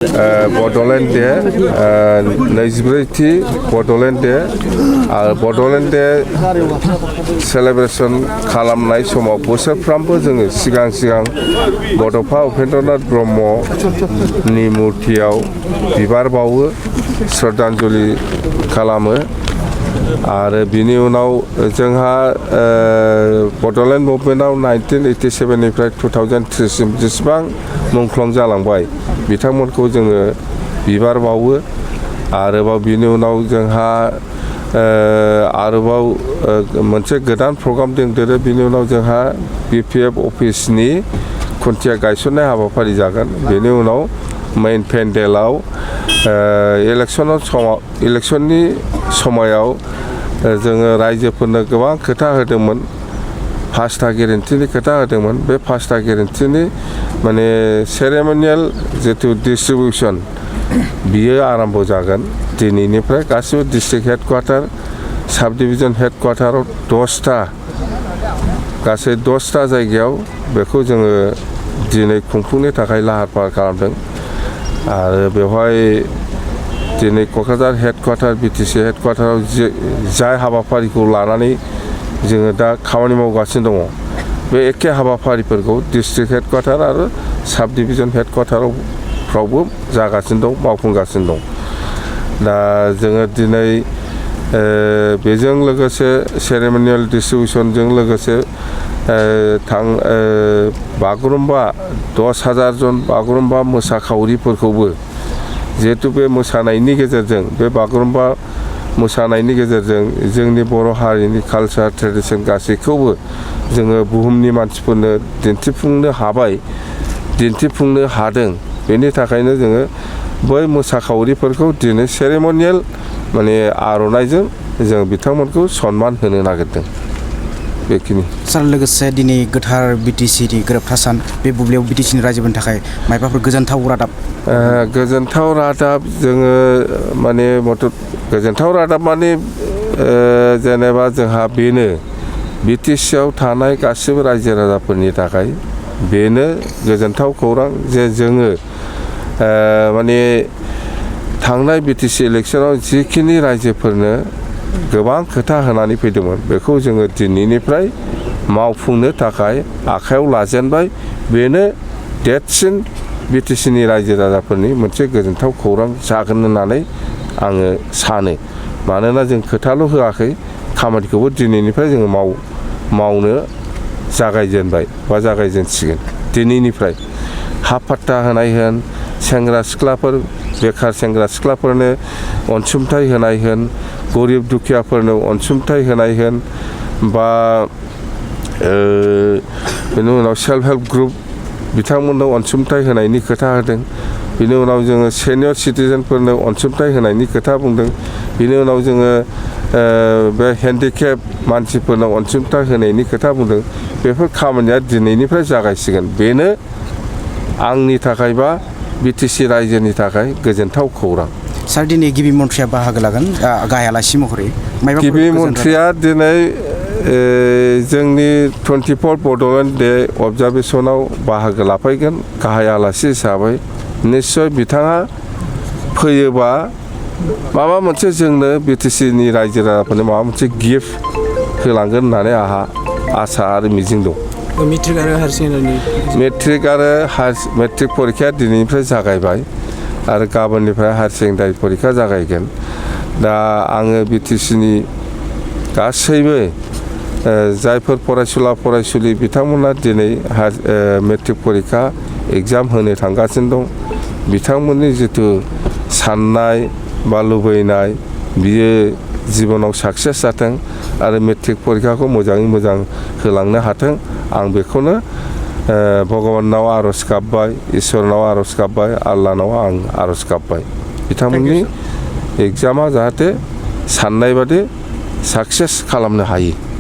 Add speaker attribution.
Speaker 1: Bodoland day नैजिब्रैथि Bodoland day आरो Bodoland day celebration खालामनाय समाव बोसोरफ्रामबो जोङो सिगां बड'फा उपेन्द्रनाथ ब्रह्मनि मुर्तियाव बिबार बावो श्रद्धांजलि खालामो आरो बिनि उनाव जोंहा बड'लेण्ड मुभमेन्टआव 1987 निफ्राय 2003 सिम जेसेबां मुंख्लं जालांबाय बिथांमोनखौ जोङो बिबार बावो आरोबाव बिनि उनाव जोंहा आरोबाव मोनसे गोदान प्रग्राम दंदेरो बिनि उनाव जोंहा BPF अफिसनि खुन्थिया गायसननाय हाबाफारि जागोन बेनि उनाव मेइन पेन्डेलाव इलेक्शननि समायाव जोङो रायजोफोरनो गोबां खोथा होदोंमोन पाँचथा गेरेन्टिनि खोथा होदोंमोन बे पाँचथा गेरेन्टिनि माने सेरेमनियेल जितु डिस्ट्रिबिउसन बियो आरम्भ जागोन दिनैनिफ्राय गासिबो डिस्ट्रिक्ट हेडक्वार्टार साब डिभिजन हेडक्वार्टाराव 10टा गासै 10टा जायगायाव बेखौ जोङो दिनै खुंफुंनो थाखाय लाहार फाहार खालामदों आरो बेवहाय दिनै क'क्राझार हेडक्वार्टार BTC हेडक्वार्टाराव जाय हाबाफारिखौ लानानै जोङो दा खामानि मावगासिनो दङ बे एखे हाबाफारिफोरखौ डिस्ट्रिक्ट हेडक्वार्टार आरो साब डिभिजन हेडक्वार्टारावफ्रावबो जागासिनो दं मावफुंगासिनो दं दा जोङो दिनै बेजों लोगोसे सेरेमनियेल डिस्ट्रिबिउसनजों लोगोसे बागुरुम्बा 10,000 जन बागुरुम्बा मोसाखावरिफोरखौबो जिहेतु बे मोसानायनि गेजेरजों बे बागुरुम्बा मोसानायनि गेजेरजों जोंनि बर' हारिनि कालचार ट्रेडिसन गासैखौबो जोङो बुहुमनि मानसिफोरनो दिन्थिफुंनो हादों बेनि थाखायनो जोङो बै मोसाखावरिफोरखौ दिनै सेरेमनियेल माने आर'नाइजों जों बिथांमोनखौ सनमान होनो नागिरदों बेखिनि
Speaker 2: सार लोगोसे दिनै गोथार BTCनि गोरोबथा सान बे बुब्लियाव BTCनि रायजोफोरनि थाखाय मायबाफोर गोजोनथाव रादाब
Speaker 1: जोङो माने गोजोनथाव रादाब माने जेनेबा जोंहा बेनो BTCआव थानाय गासिबो रायजो राजाफोरनि थाखाय बेनो गोजोनथाव खौरां जे जोङो माने थांनाय BTC इलेक्सनाव जिखिनि रायजोफोरनो गोबां खोथा होनानै फैदोंमोन बेखौ जोङो दिनैनिफ्राय मावफुंनो थाखाय आखायाव लाजेनबाय बेनो देरसिन BTCनि रायजो राजाफोरनि मोनसे गोजोनथाव खौरां जागोन होननानै आङो सानो मानोना जों खोथाल' होआखै खामानिखौबो दिनैनिफ्राय जोङो मावनो जागायजेनबाय बा जागायजेनसिगोन दिनैनिफ्राय हाफ फाट्टा होनाय होन सेंग्रा सिख्लाफोर बेखार सेंग्रा सिख्लाफोरनो अनसुंथाइ होनाय होन गरिब दुखियाफोरनो अनसुंथाइ होनाय होन बा बेनि उनाव सेल्फ हेल्प ग्रुप बिथांमोननो अनसुंथाइ होनायनि खोथा होदों बिनि उनाव जोङो सेनियर सिटिजेनफोरनो अनसुंथाइ होनायनि खोथा बुंदों बिनि उनाव जोङो बे हेन्डिकेप मानसिफोरनो अनसुंथाइ होनायनि खोथा बुंदों बेफोर खामानिया दिनैनिफ्राय जागायसिगोन बेनो आंनि थाखाय बा BTC रायजोनि थाखाय गोजोनथाव खौरां
Speaker 2: सार दिनै गिबि मन्थ्रिया बाहागो लागोन गाहाय आलासि महरै
Speaker 1: गिबि मन्थ्रिया दिनै जोंनि 24 बड'लेण्ड डे अबजारभेसनाव बाहागो लाफैगोन गाहाय आलासि हिसाबै निस्सय बिथाङा फैयोबा माबा मोनसे जोंनो BTCनि रायजो राजाफोरनो माबा मोनसे गिफ्ट होलांगोन होननानै आंहा आसा आरो मिजिं दं मेट्रिक परिखाया दिनैनिफ्राय जागायबाय आरो गाबोननिफ्राय हायार सेकेन्डारि परिखा जागायगोन दा आङो BTCनि गासैबो जायफोर फरायसुलि बिथांमोना दिनै मेट्रिक परिखा एग्जाम होनो थांगासिनो दं बिथांमोननि जिथु साननाय बा लुबैनाय बियो जिबनाव साक्सेस जाथों आरो मेट्रिक परिखाखौ मोजाङै मोजां होलांनो हाथों आं बेखौनो भगबानाव आर'ज गाबबाय इसोरनाव आर'ज गाबबाय आल्लाहनाव आं आर'ज गाबबाय बिथांमोननि एग्जामा जाहाथे साननाय बादि साक्सेस खालामनो हायो